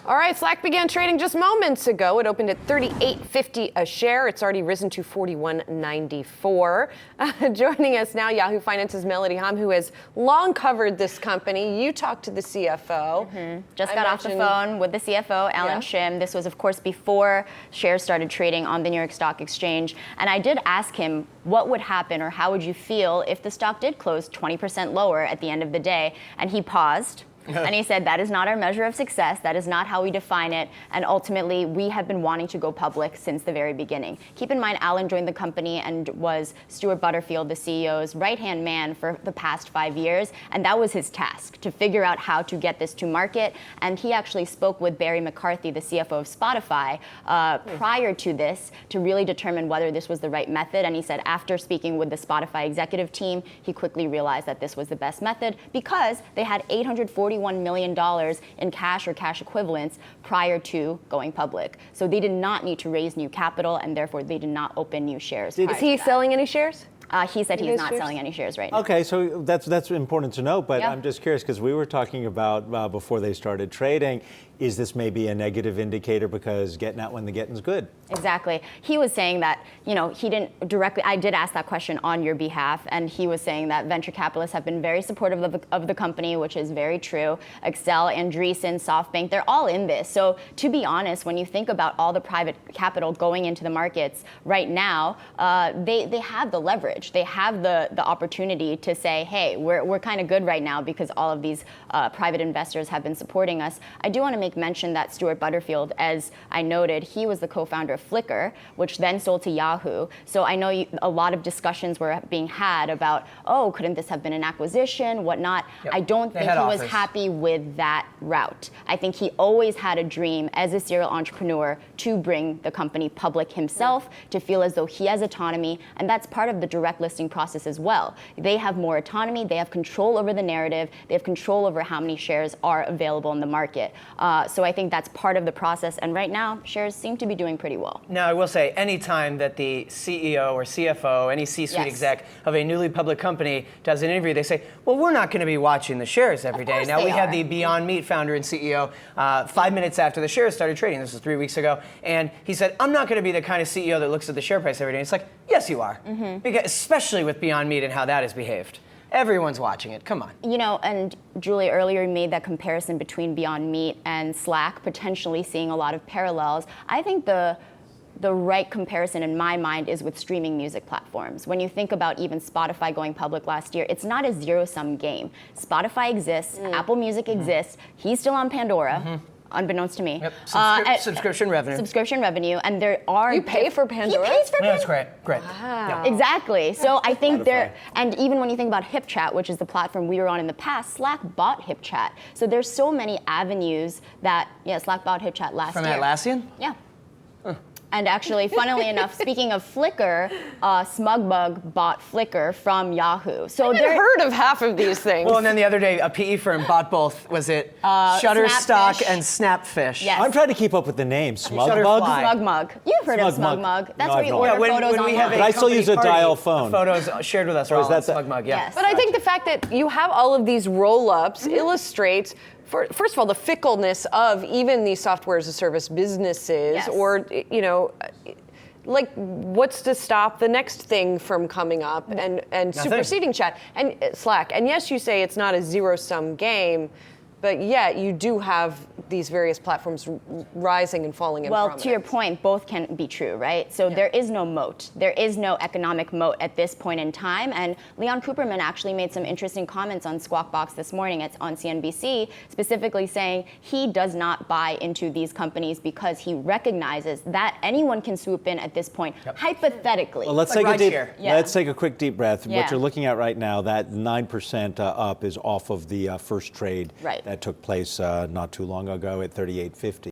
All right, Slack began trading just moments ago. It opened at $38.50 a share. It's already risen to $41.94. Joining us now, Yahoo Finance's Melody Hahm, who has long covered this company. You talked to the CFO. Just got off the phone with the CFO, Alan Shim. This was, of course, before shares started trading on the New York Stock Exchange. And I did ask him what would happen or how would you feel if the stock did close 20% lower at the end of the day. And he paused. And he said, that is not our measure of success. That is not how we define it. And ultimately, we have been wanting to go public since the very beginning. Keep in mind, Alan joined the company and was Stuart Butterfield, the CEO's right-hand man for the past 5 years. And that was his task, to figure out how to get this to market. And he actually spoke with Barry McCarthy, the CFO of Spotify, prior to this to really determine whether this was the right method. And he said after speaking with the Spotify executive team, he quickly realized that this was the best method because they had $841 million in cash or cash equivalents prior to going public. So they did not need to raise new capital, and therefore they did not open new shares. Is he selling any shares? He said he's not selling any shares right now. Okay, so that's important to know, but Yeah. I'm just curious because we were talking about before they started trading, is this maybe a negative indicator because getting out when the getting's good? Exactly. He was saying that, he didn't directly, I did ask that question on your behalf, and he was saying that venture capitalists have been very supportive of the company, which is very true. Excel, Andreessen, SoftBank, they're all in this. So to be honest, when you think about all the private capital going into the markets right now, they have the leverage. They have the opportunity to say, hey, we're kind of good right now because all of these private investors have been supporting us. I do want to make mention that Stuart Butterfield, as I noted, he was the co-founder of Flickr, which then sold to Yahoo. So I know a lot of discussions were being had about, oh, couldn't this have been an acquisition, whatnot. Yep. I don't think he was happy with that route. I think he always had a dream as a serial entrepreneur to bring the company public himself, to feel as though he has autonomy, and that's part of the direct listing process as well. They have more autonomy, they have control over the narrative, they have control over how many shares are available in the market. So I think that's part of the process, and right now, shares seem to be doing pretty well. Now, I will say, any time that the CEO or CFO, any C-suite exec of a newly public company does an interview, they say, well, we're not going to be watching the shares every day. Now, we had the Beyond Meat founder and CEO 5 minutes after the shares started trading. This was 3 weeks ago. And he said, I'm not going to be the kind of CEO that looks at the share price every day. And it's like, yes, you are. Because, especially with Beyond Meat and how that has behaved. Everyone's watching it. Come on. And Julie earlier made that comparison between Beyond Meat and Slack, potentially seeing a lot of parallels. I think the right comparison in my mind is with streaming music platforms. When you think about even Spotify going public last year, it's not a zero-sum game. Spotify exists, Apple Music exists, he's still on Pandora. Unbeknownst to me. Yep. Subscription revenue. Subscription revenue, and there are... You pay for Pandora? He pays for Pandora. That's great. Wow. Yeah. Exactly. So I think and even when you think about HipChat, which is the platform we were on in the past, Slack bought HipChat. So there's so many avenues that, Slack bought HipChat last year. From Atlassian? Yeah. And actually, funnily enough, speaking of Flickr, SmugMug bought Flickr from Yahoo. So I've heard of half of these things. Well, and then the other day, a PE firm bought both. Was it Shutterstock Snapfish. and Snapfish? Yes. I'm trying to keep up with the names. SmugMug? SmugMug. You've heard of SmugMug. That's where you order photos online. But I still use a dial phone. Photos shared with us are all on SmugMug, Yes. But I think the fact that you have all of these roll-ups illustrates, first of all, the fickleness of even these software as a service businesses, or, like, what's to stop the next thing from coming up and superseding chat and Slack. And yes, you say it's not a zero-sum game, but yet you do have these various platforms rising and falling in prominence. To your point, both can be true, right? So there is no moat. There is no economic moat at this point in time. And Leon Cooperman actually made some interesting comments on Squawk Box this morning on CNBC, specifically saying he does not buy into these companies because he recognizes that anyone can swoop in at this point, hypothetically. Well, let's take a quick deep breath. What you're looking at right now, that 9% up is off of the first trade that took place not too long ago at 38.50.